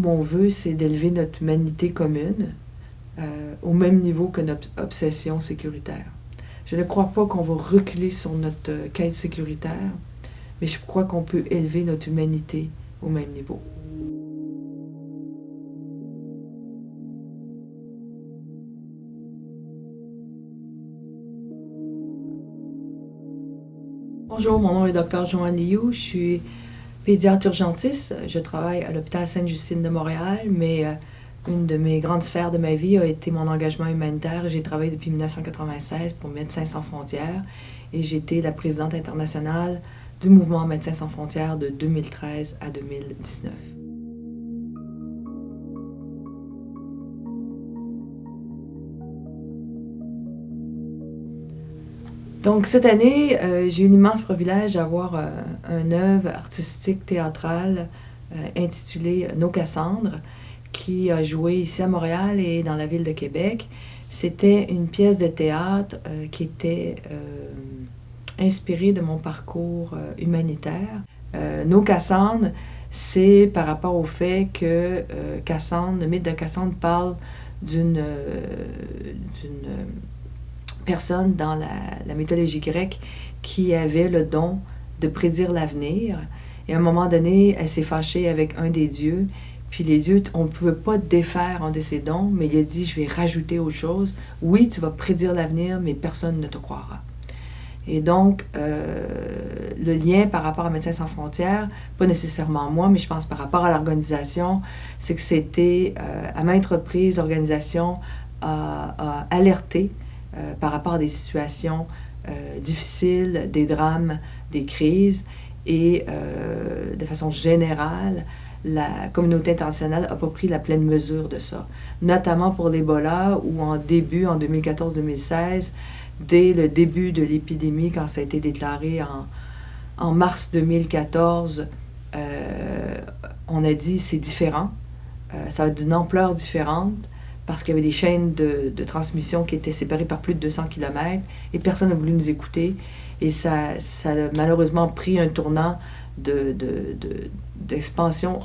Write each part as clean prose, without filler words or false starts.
mon vœu, c'est d'élever notre humanité commune au même niveau que notre obsession sécuritaire. Je ne crois pas qu'on va reculer sur notre quête sécuritaire, mais je crois qu'on peut élever notre humanité au même niveau. Bonjour, mon nom est Dr. Joanne Liu, je suis pédiatre urgentiste. Je travaille à l'hôpital Sainte-Justine de Montréal, mais une de mes grandes sphères de ma vie a été mon engagement humanitaire. J'ai travaillé depuis 1996 pour Médecins sans frontières et j'ai été la présidente internationale du mouvement Médecins sans frontières de 2013 à 2019. Donc cette année, j'ai eu l'immense privilège d'avoir une œuvre artistique théâtrale intitulée Nos Cassandres, qui a joué ici à Montréal et dans la ville de Québec. C'était une pièce de théâtre qui était inspirée de mon parcours humanitaire. Nos Cassandres, c'est par rapport au fait que Cassandre, le mythe de Cassandre parle d'une personne dans la mythologie grecque qui avait le don de prédire l'avenir. Et à un moment donné, elle s'est fâchée avec un des dieux. Puis les dieux, on ne pouvait pas défaire un de ses dons, mais il a dit, je vais rajouter autre chose. Oui, tu vas prédire l'avenir, mais personne ne te croira. Et donc, le lien par rapport à Médecins sans frontières, pas nécessairement moi, mais je pense par rapport à l'organisation, c'est que c'était à maintes reprises, l'organisation a alerté par rapport à des situations difficiles, des drames, des crises, et de façon générale, la communauté internationale n'a pas pris la pleine mesure de ça, notamment pour l'Ebola, où en 2014-2016, dès le début de l'épidémie, quand ça a été déclaré en mars 2014, on a dit c'est différent, ça va être d'une ampleur différente, parce qu'il y avait des chaînes de transmission qui étaient séparées par plus de 200 km, et personne n'a voulu nous écouter, et ça a malheureusement pris un tournant d'expansion,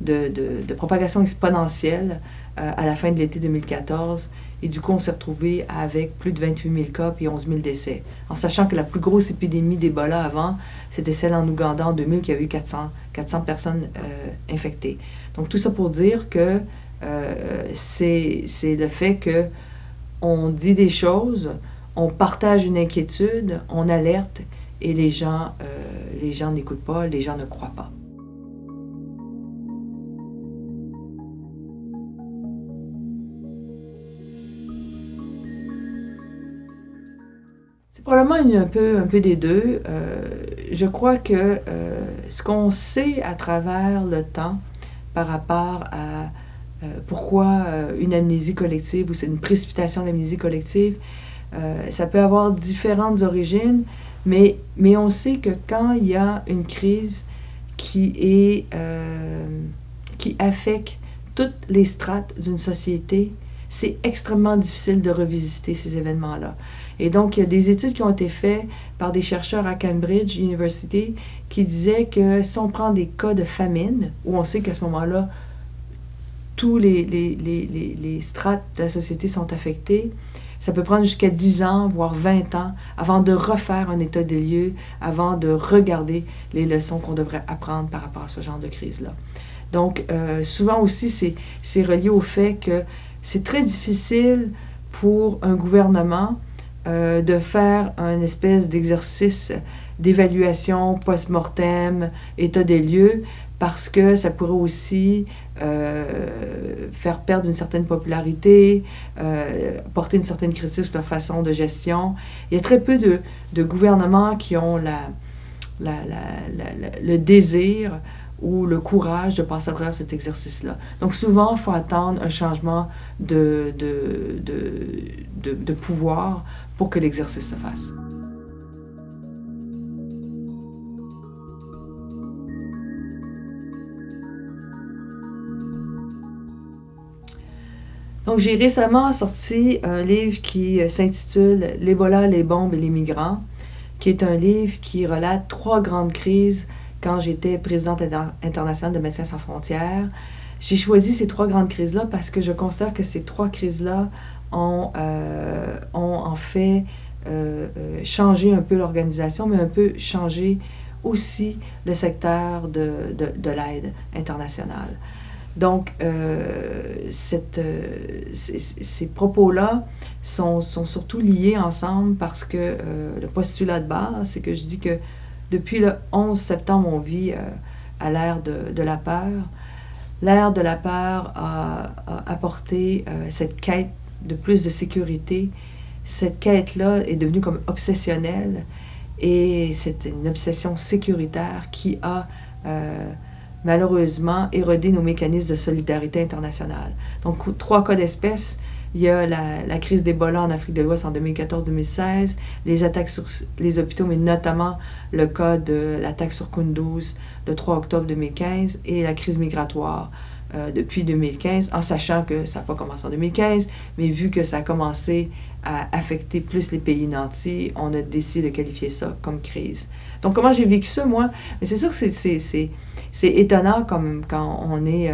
de propagation exponentielle à la fin de l'été 2014. Et du coup, on s'est retrouvé avec plus de 28 000 cas et 11 000 décès. En sachant que la plus grosse épidémie d'Ebola avant, c'était celle en Ouganda en 2000, qui a eu 400 personnes infectées. Donc tout ça pour dire que c'est le fait que on dit des choses, on partage une inquiétude, on alerte, et les gens n'écoutent pas, les gens ne croient pas. C'est probablement un peu des deux. Je crois que ce qu'on sait à travers le temps par rapport à pourquoi une amnésie collective ou c'est une précipitation d'amnésie collective, ça peut avoir différentes origines, mais on sait que quand il y a une crise qui affecte toutes les strates d'une société, c'est extrêmement difficile de revisiter ces événements-là. Et donc, il y a des études qui ont été faites par des chercheurs à Cambridge University qui disaient que si on prend des cas de famine, où on sait qu'à ce moment-là, tous les strates de la société sont affectées, ça peut prendre jusqu'à 10 ans, voire 20 ans, avant de refaire un état des lieux, avant de regarder les leçons qu'on devrait apprendre par rapport à ce genre de crise-là. Donc, souvent aussi, c'est relié au fait que c'est très difficile pour un gouvernement de faire un espèce d'exercice d'évaluation post-mortem, état des lieux, parce que ça pourrait aussi faire perdre une certaine popularité, porter une certaine critique sur leur façon de gestion. Il y a très peu de gouvernements qui ont le désir ou le courage de passer à travers cet exercice-là. Donc souvent, il faut attendre un changement de pouvoir pour que l'exercice se fasse. Donc j'ai récemment sorti un livre qui s'intitule « L'Ebola, les bombes et les migrants », qui est un livre qui relate 3 grandes crises quand j'étais présidente internationale de Médecins sans frontières. J'ai choisi ces 3 grandes crises-là parce que je considère que ces 3 crises-là ont en fait changé un peu l'organisation, mais un peu changé aussi le secteur de l'aide internationale. Donc, ces propos-là sont surtout liés ensemble parce que le postulat de base, c'est que je dis que depuis le 11 septembre, on vit à l'ère de la peur. L'ère de la peur a apporté cette quête de plus de sécurité. Cette quête-là est devenue comme obsessionnelle et c'est une obsession sécuritaire qui a malheureusement érodé nos mécanismes de solidarité internationale. Donc, 3 cas d'espèce. Il y a la crise d'Ebola en Afrique de l'Ouest en 2014-2016, les attaques sur les hôpitaux, mais notamment le cas de l'attaque sur Kunduz le 3 octobre 2015 et la crise migratoire depuis 2015, en sachant que ça n'a pas commencé en 2015, mais vu que ça a commencé à affecter plus les pays nantis, on a décidé de qualifier ça comme crise. Donc, comment j'ai vécu ça, moi? Mais c'est sûr que c'est étonnant comme quand on est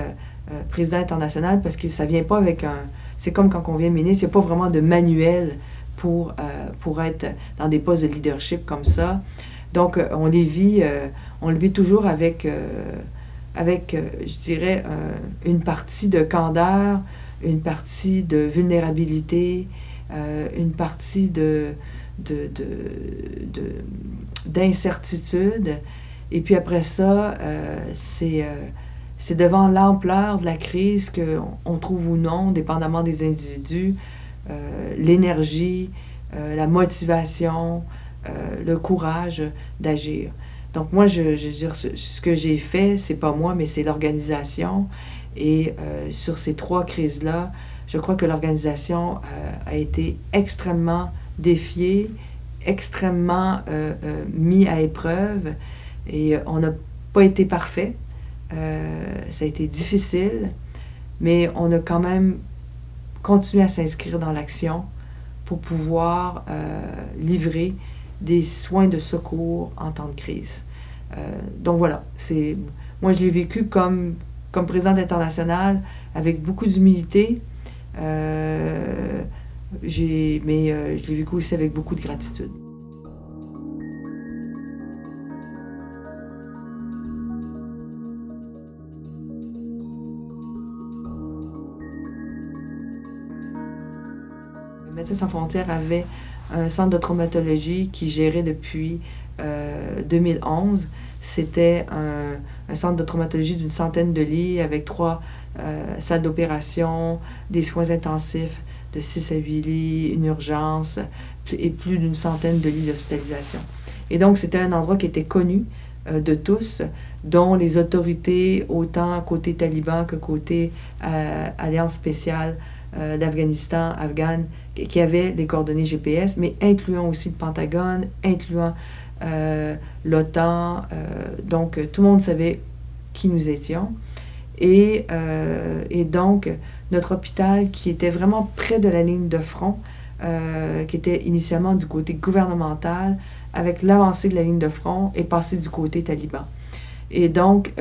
président international parce que ça ne vient pas avec un... C'est comme quand on vient ministre, il n'y a pas vraiment de manuel pour être dans des postes de leadership comme ça. Donc, on le vit toujours avec je dirais, une partie de candeur, une partie de vulnérabilité, une partie d'incertitude. Et puis après ça, c'est devant l'ampleur de la crise qu'on trouve ou non, dépendamment des individus, l'énergie, la motivation, le courage d'agir. Donc moi, je veux dire, ce que j'ai fait, c'est pas moi, mais c'est l'organisation. Et sur ces 3 crises-là, je crois que l'organisation a été extrêmement défiée, extrêmement mis à épreuve. Et on n'a pas été parfait. Ça a été difficile, mais on a quand même continué à s'inscrire dans l'action pour pouvoir livrer des soins de secours en temps de crise. Donc voilà, moi je l'ai vécu comme présidente internationale avec beaucoup d'humilité, mais je l'ai vécu aussi avec beaucoup de gratitude. Médecins sans frontières avait un centre de traumatologie qui gérait depuis 2011. C'était un centre de traumatologie d'une centaine de lits avec 3 salles d'opération, des soins intensifs de 6 à 8 lits, une urgence et plus d'une centaine de lits d'hospitalisation. Et donc, c'était un endroit qui était connu de tous, dont les autorités, autant côté taliban que côté Alliance spéciale d'Afghanistan, afghane, qui avaient des coordonnées GPS, mais incluant aussi le Pentagone, incluant l'OTAN. Donc, tout le monde savait qui nous étions. Et donc, notre hôpital, qui était vraiment près de la ligne de front, qui était initialement du côté gouvernemental, avec l'avancée de la ligne de front, est passé du côté taliban. Et donc,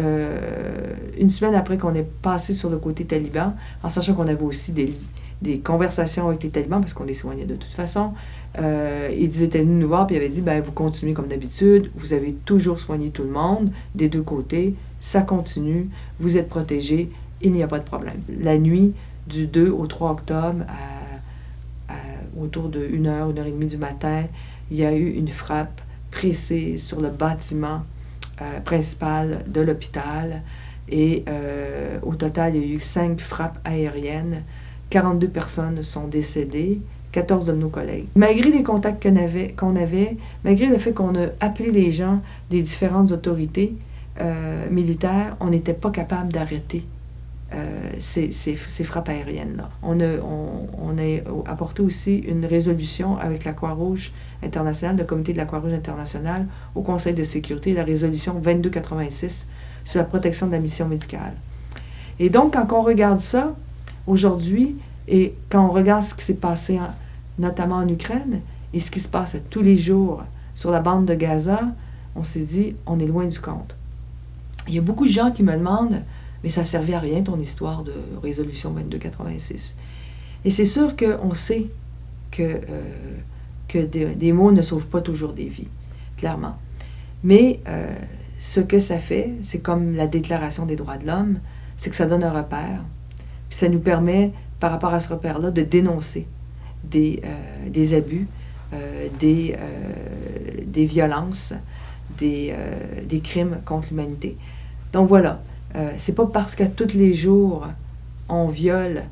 une semaine après qu'on est passé sur le côté taliban, en sachant qu'on avait aussi des conversations avec les talibans, parce qu'on les soignait de toute façon, ils étaient venus nous voir, puis ils avaient dit, ben, vous continuez comme d'habitude, vous avez toujours soigné tout le monde, des 2 côtés, ça continue, vous êtes protégés, il n'y a pas de problème. La nuit du 2 au 3 octobre, autour de 1h, 1h30 du matin, il y a eu une frappe précise sur le bâtiment principal de l'hôpital. Et au total, il y a eu 5 frappes aériennes. 42 personnes sont décédées, 14 de nos collègues. Malgré les contacts qu'on avait, malgré le fait qu'on a appelé les gens des différentes autorités militaires, on n'était pas capable d'arrêter ces frappes aériennes-là. On a apporté aussi une résolution avec la Croix-Rouge internationale, le comité de la Croix-Rouge internationale, au Conseil de sécurité, la résolution 2286 sur la protection de la mission médicale. Et donc, quand on regarde ça, aujourd'hui, et quand on regarde ce qui s'est passé notamment en Ukraine, et ce qui se passe tous les jours sur la bande de Gaza, on s'est dit, on est loin du compte. il y a beaucoup de gens qui me demandent « Mais ça servait à rien ton histoire de résolution 2286 ». Et c'est sûr qu'on sait que des mots ne sauvent pas toujours des vies, clairement. Mais ce que ça fait, c'est comme la Déclaration des droits de l'homme, c'est que ça donne un repère. Puis ça nous permet, par rapport à ce repère-là, de dénoncer des abus, des violences, des crimes contre l'humanité. Donc voilà, c'est pas parce qu'à tous les jours, on viole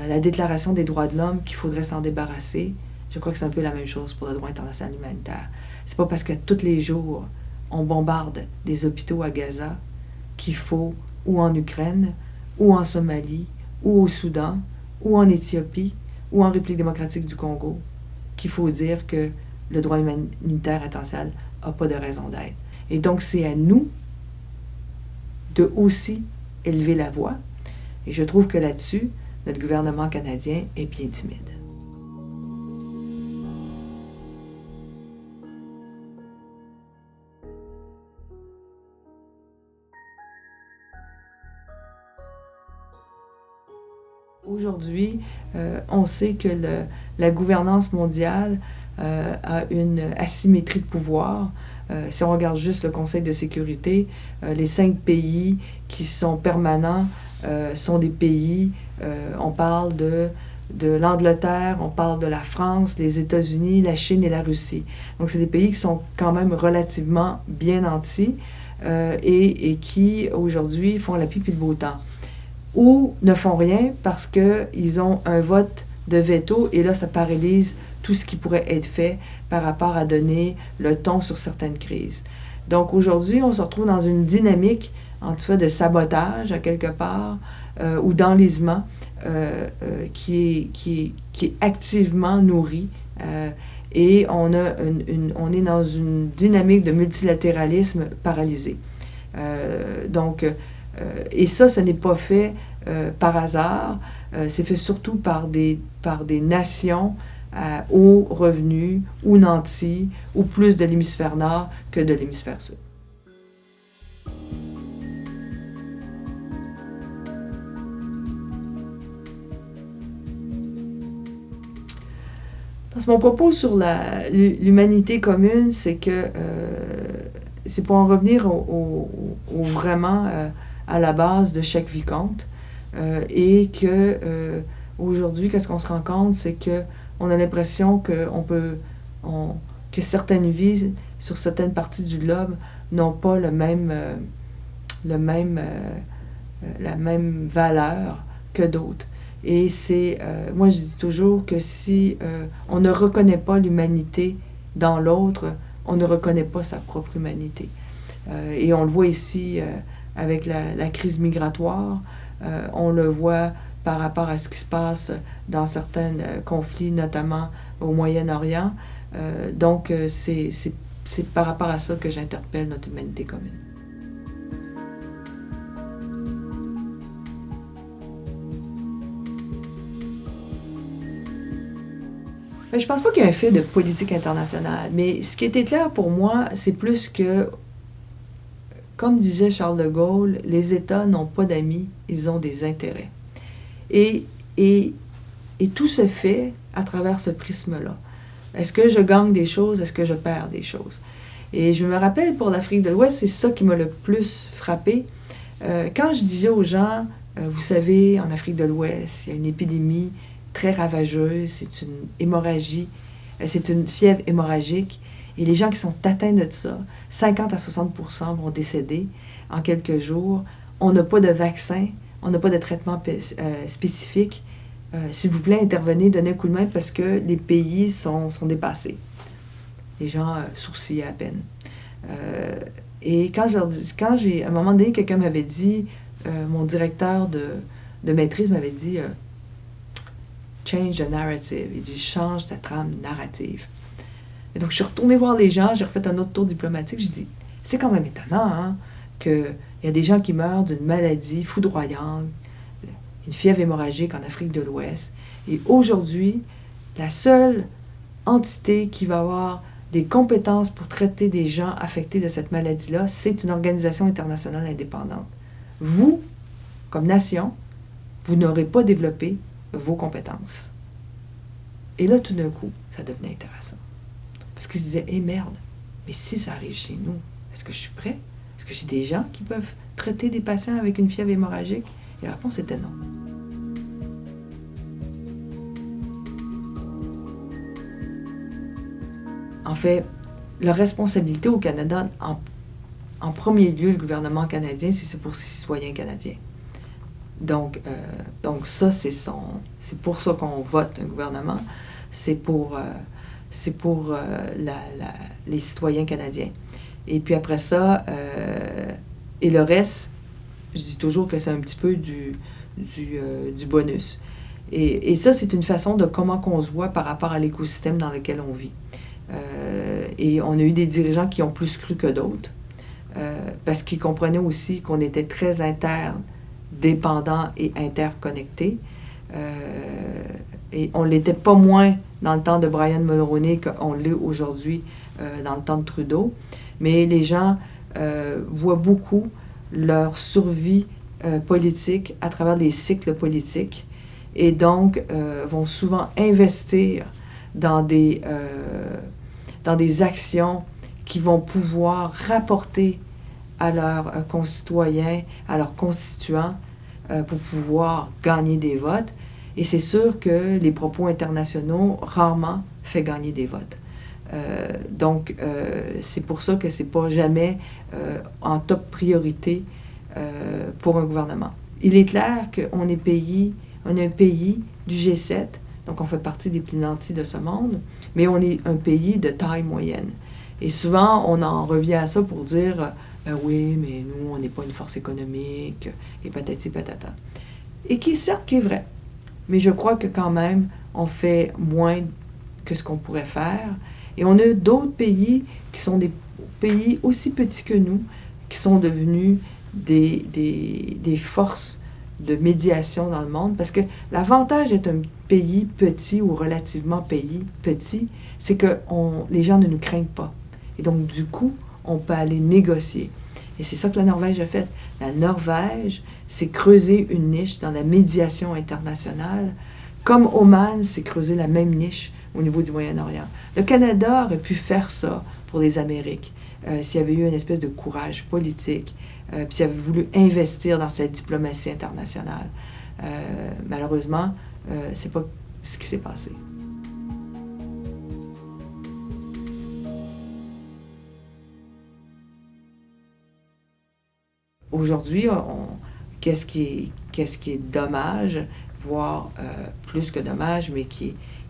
la Déclaration des droits de l'homme qu'il faudrait s'en débarrasser. Je crois que c'est un peu la même chose pour le droit international humanitaire. C'est pas parce que tous les jours, on bombarde des hôpitaux à Gaza qu'il faut, ou en Ukraine, ou en Somalie, ou au Soudan, ou en Éthiopie, ou en République démocratique du Congo, qu'il faut dire que le droit humanitaire international n'a pas de raison d'être. Et donc, c'est à nous de aussi élever la voix. Et je trouve que là-dessus, notre gouvernement canadien est bien timide. Aujourd'hui, on sait que la gouvernance mondiale a une asymétrie de pouvoir. Si on regarde juste le Conseil de sécurité, les 5 pays qui sont permanents sont des pays, on parle de l'Angleterre, on parle de la France, les États-Unis, la Chine et la Russie. Donc, c'est des pays qui sont quand même relativement bien nantis et qui, aujourd'hui, font la pipe et le beau temps. Ou ne font rien parce qu'ils ont un vote de veto et là, ça paralyse tout ce qui pourrait être fait par rapport à donner le ton sur certaines crises. Donc aujourd'hui, on se retrouve dans une dynamique, en tout cas, de sabotage à quelque part ou d'enlisement qui est activement nourri. Et on est dans une dynamique de multilatéralisme paralysé. Et ça, ce n'est pas fait par hasard. C'est fait surtout par des nations à hauts revenus ou nantis ou plus de l'hémisphère nord que de l'hémisphère sud. Parce que mon propos sur l'humanité commune, c'est que c'est pour en revenir vraiment à la base de chaque vie compte. Et que aujourd'hui, qu'est-ce qu'on se rend compte, c'est que on a l'impression que certaines vies sur certaines parties du globe n'ont pas la même valeur que d'autres. Et moi je dis toujours que si on ne reconnaît pas l'humanité dans l'autre, on ne reconnaît pas sa propre humanité. Et on le voit ici avec la crise migratoire, on le voit par rapport à ce qui se passe dans certains conflits, notamment au Moyen-Orient. Donc, c'est par rapport à ça que j'interpelle notre humanité commune. Je pense pas qu'il y ait un fait de politique internationale, mais ce qui était clair pour moi, c'est plus que, comme disait Charles de Gaulle, les États n'ont pas d'amis, ils ont des intérêts. Et tout se fait à travers ce prisme-là. Est-ce que je gagne des choses? Est-ce que je perds des choses? Et je me rappelle, pour l'Afrique de l'Ouest, c'est ça qui m'a le plus frappé. Quand je disais aux gens, vous savez, en Afrique de l'Ouest, il y a une épidémie très ravageuse, c'est une hémorragie, c'est une fièvre hémorragique, et les gens qui sont atteints de ça, 50 à 60% vont décéder en quelques jours. On n'a pas de vaccin, on n'a pas de traitement spécifique. S'il vous plaît, intervenez, donnez un coup de main parce que les pays sont dépassés. Les gens sourcillaient à peine. Et quand j'ai, à un moment donné, quelqu'un m'avait dit, mon directeur de maîtrise m'avait dit change the narrative. Il dit change ta trame narrative. Et donc je suis retournée voir les gens, j'ai refait un autre tour diplomatique, j'ai dit c'est quand même étonnant hein, qu'il y a des gens qui meurent d'une maladie foudroyante, une fièvre hémorragique en Afrique de l'Ouest. Et aujourd'hui, la seule entité qui va avoir des compétences pour traiter des gens affectés de cette maladie-là, c'est une organisation internationale indépendante. Vous, comme nation, vous n'aurez pas développé vos compétences. Et là, tout d'un coup, ça devenait intéressant. Parce qu'ils se disaient, « merde, mais si ça arrive chez nous, est-ce que je suis prêt? Est-ce que j'ai des gens qui peuvent traiter des patients avec une fièvre hémorragique? » Et la réponse était non. En fait, la responsabilité au Canada, en premier lieu, le gouvernement canadien, c'est pour ses citoyens canadiens. Donc ça, c'est pour ça qu'on vote un gouvernement, c'est pour les citoyens canadiens. Et puis après ça, et le reste, je dis toujours que c'est un petit peu du bonus. Et ça, c'est une façon de comment qu'on se voit par rapport à l'écosystème dans lequel on vit. Et on a eu des dirigeants qui ont plus cru que d'autres, parce qu'ils comprenaient aussi qu'on était très interdépendants et interconnectés. Et on ne l'était pas moins dans le temps de Brian Mulroney qu'on l'est aujourd'hui dans le temps de Trudeau. Mais les gens voient beaucoup leur survie politique à travers des cycles politiques et donc vont souvent investir dans des actions qui vont pouvoir rapporter à leurs concitoyens, à leurs constituants, pour pouvoir gagner des votes. Et c'est sûr que les propos internationaux, rarement, fait gagner des votes. Donc, c'est pour ça que c'est pas jamais en top priorité pour un gouvernement. Il est clair qu'on est un pays du G7, donc on fait partie des plus nantis de ce monde, mais on est un pays de taille moyenne. Et souvent, on en revient à ça pour dire oui, mais nous, on n'est pas une force économique, et patati patata. Et qui est vrai. Mais je crois que quand même, on fait moins que ce qu'on pourrait faire. Et on a d'autres pays qui sont des pays aussi petits que nous, qui sont devenus des forces de médiation dans le monde. Parce que l'avantage d'être un pays petit ou relativement pays petit, c'est que les gens ne nous craignent pas. Et donc, du coup, on peut aller négocier. Et c'est ça que la Norvège a fait. La Norvège s'est creusé une niche dans la médiation internationale, comme Oman s'est creusé la même niche au niveau du Moyen-Orient. Le Canada aurait pu faire ça pour les Amériques, s'il y avait eu une espèce de courage politique, puis s'il avait voulu investir dans cette diplomatie internationale. Malheureusement, c'est pas ce qui s'est passé. Aujourd'hui, qu'est-ce qui est dommage, voire plus que dommage, mais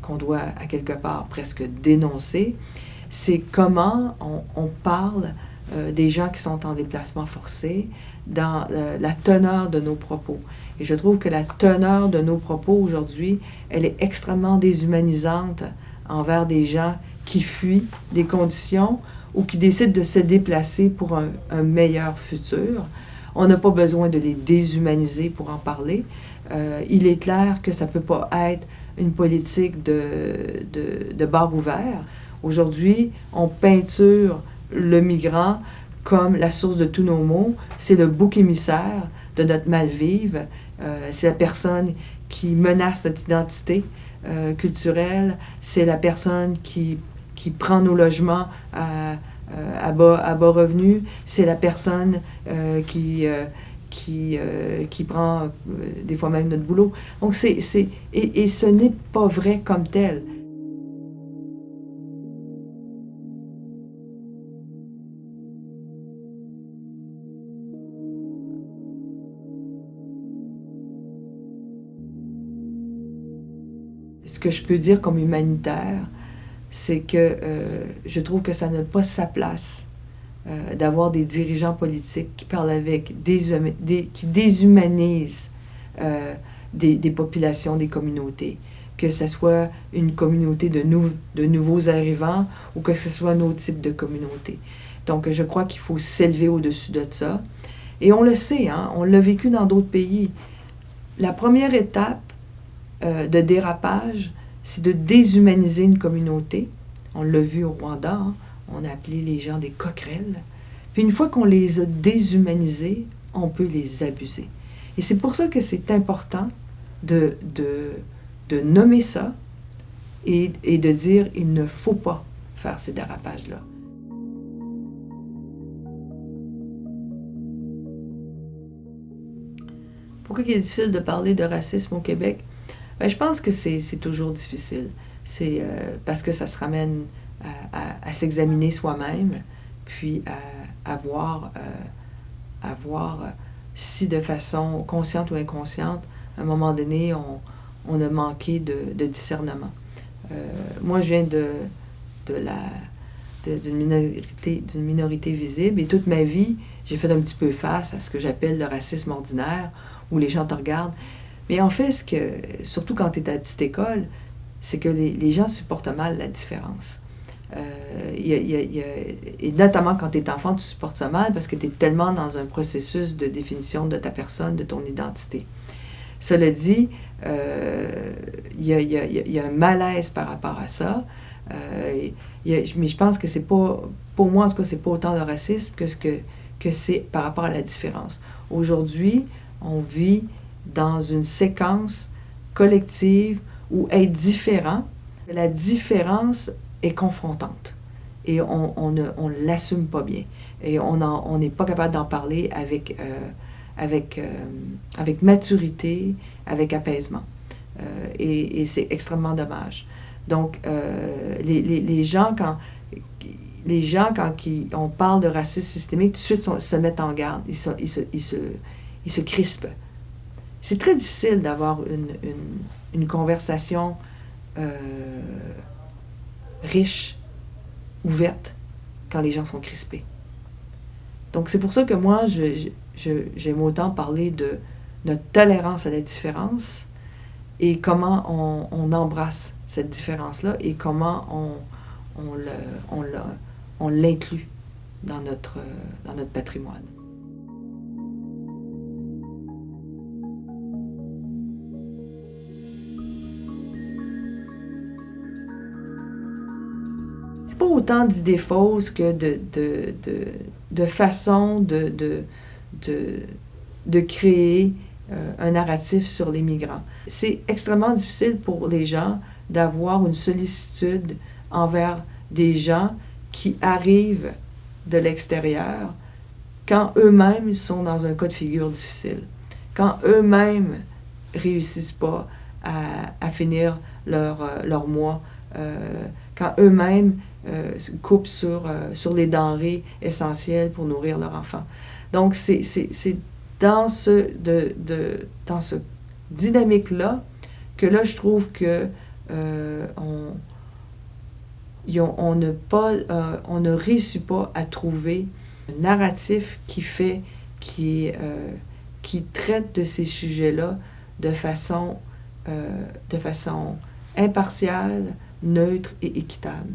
qu'on doit à quelque part presque dénoncer, c'est comment on parle des gens qui sont en déplacement forcé dans la teneur de nos propos. Et je trouve que la teneur de nos propos aujourd'hui, elle est extrêmement déshumanisante envers des gens qui fuient des conditions ou qui décident de se déplacer pour un meilleur futur. On n'a pas besoin de les déshumaniser pour en parler. Il est clair que ça ne peut pas être une politique de bar ouvert. Aujourd'hui, on peinture le migrant comme la source de tous nos maux. C'est le bouc émissaire de notre mal-vivre. C'est la personne qui menace notre identité culturelle. C'est la personne qui prend nos logements à bas revenus. C'est la personne qui prend des fois même notre boulot. Donc et ce n'est pas vrai comme tel. Ce que je peux dire comme humanitaire, c'est que je trouve que ça n'a pas sa place d'avoir des dirigeants politiques qui parlent qui déshumanisent des populations, des communautés. Que ce soit une communauté de nouveaux arrivants ou que ce soit un autre type de communauté. Donc, je crois qu'il faut s'élever au-dessus de ça. Et on le sait, hein, on l'a vécu dans d'autres pays. La première étape de dérapage, c'est de déshumaniser une communauté. On l'a vu au Rwanda, hein, on a appelé les gens des coquerelles. Puis une fois qu'on les a déshumanisés, on peut les abuser. Et c'est pour ça que c'est important de nommer ça et de dire il ne faut pas faire ces dérapages-là. Pourquoi il est difficile de parler de racisme au Québec? Bien, je pense que c'est toujours difficile. C'est parce que ça se ramène à s'examiner soi-même, puis à voir si de façon consciente ou inconsciente, à un moment donné, on a manqué de discernement. Moi, je viens d'une minorité visible, et toute ma vie, j'ai fait un petit peu face à ce que j'appelle le racisme ordinaire, où les gens te regardent. Mais en fait, surtout quand tu es à la petite école, c'est que les gens supportent mal la différence. Et notamment quand tu es enfant, tu supportes ça mal parce que tu es tellement dans un processus de définition de ta personne, de ton identité. Cela dit, il y a un malaise par rapport à ça. Mais je pense que c'est pas, pour moi en tout cas, c'est pas autant de racisme que c'est par rapport à la différence. Aujourd'hui, on vit dans une séquence collective où être différent, la différence est confrontante. Et on ne l'assume pas bien. Et on n'est pas capable d'en parler avec maturité, avec apaisement. Et c'est extrêmement dommage. Donc, les gens, quand on parle de racisme systémique, tout de suite se mettent en garde, ils se crispent. C'est très difficile d'avoir une conversation riche, ouverte, quand les gens sont crispés. Donc, c'est pour ça que moi, j'aime autant parler de notre tolérance à la différence et comment on embrasse cette différence-là et comment on l'inclut dans notre patrimoine. Pas autant d'idées fausses que de façon de créer un narratif sur les migrants. C'est extrêmement difficile pour les gens d'avoir une sollicitude envers des gens qui arrivent de l'extérieur quand eux-mêmes sont dans un cas de figure difficile, quand eux-mêmes réussissent pas à finir leur mois, quand eux-mêmes coupent sur les denrées essentielles pour nourrir leurs enfants. Donc, c'est dans ce dynamique-là que là, je trouve que on ne réussit pas à trouver un narratif qui traite de ces sujets-là de façon impartiale, neutre et équitable.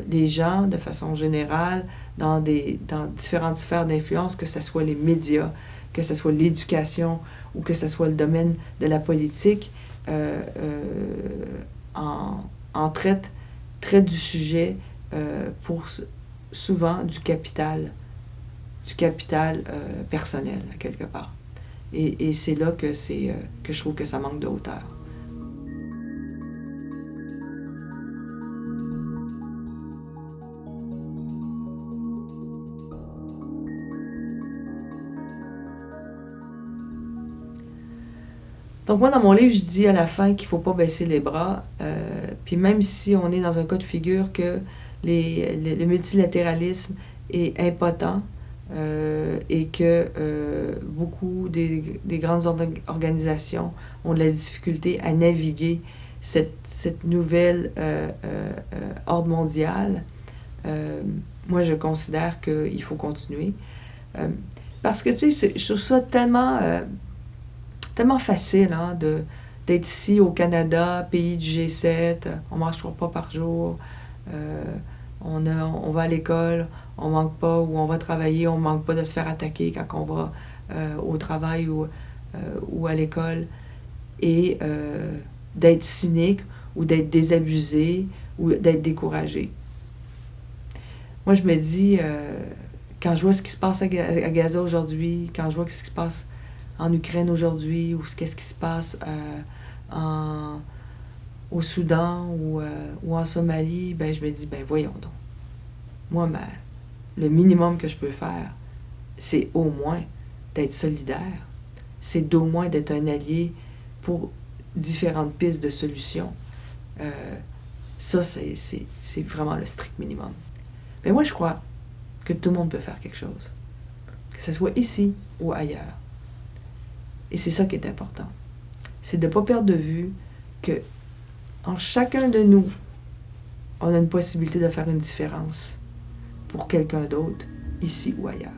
Les gens, de façon générale, dans différentes sphères d'influence, que ce soit les médias, que ce soit l'éducation ou que ce soit le domaine de la politique, en traite du sujet pour souvent du capital personnel, quelque part. Et c'est là que je trouve que ça manque de hauteur. Donc moi, dans mon livre, je dis à la fin qu'il ne faut pas baisser les bras. Puis même si on est dans un cas de figure que le multilatéralisme est impotent et que beaucoup des grandes organisations ont de la difficulté à naviguer cette nouvelle ordre mondial, moi, je considère qu'il faut continuer. Parce que, tu sais, je trouve ça tellement facile hein, d'être ici au Canada, pays du G7, on mange 3 repas par jour, on va à l'école, on manque pas, ou on va travailler, on manque pas de se faire attaquer quand on va au travail ou à l'école, et d'être cynique ou d'être désabusé ou d'être découragé. Moi, je me dis, quand je vois ce qui se passe à Gaza aujourd'hui, quand je vois ce qui se passe en Ukraine aujourd'hui, ou qu'est-ce qui se passe au Soudan ou en Somalie, ben, je me dis, ben voyons donc. Moi, le minimum que je peux faire, c'est au moins d'être solidaire. C'est d'au moins d'être un allié pour différentes pistes de solutions. Ça, c'est vraiment le strict minimum. Mais moi, je crois que tout le monde peut faire quelque chose. Que ce soit ici ou ailleurs. Et c'est ça qui est important. C'est de ne pas perdre de vue que en chacun de nous, on a une possibilité de faire une différence pour quelqu'un d'autre, ici ou ailleurs.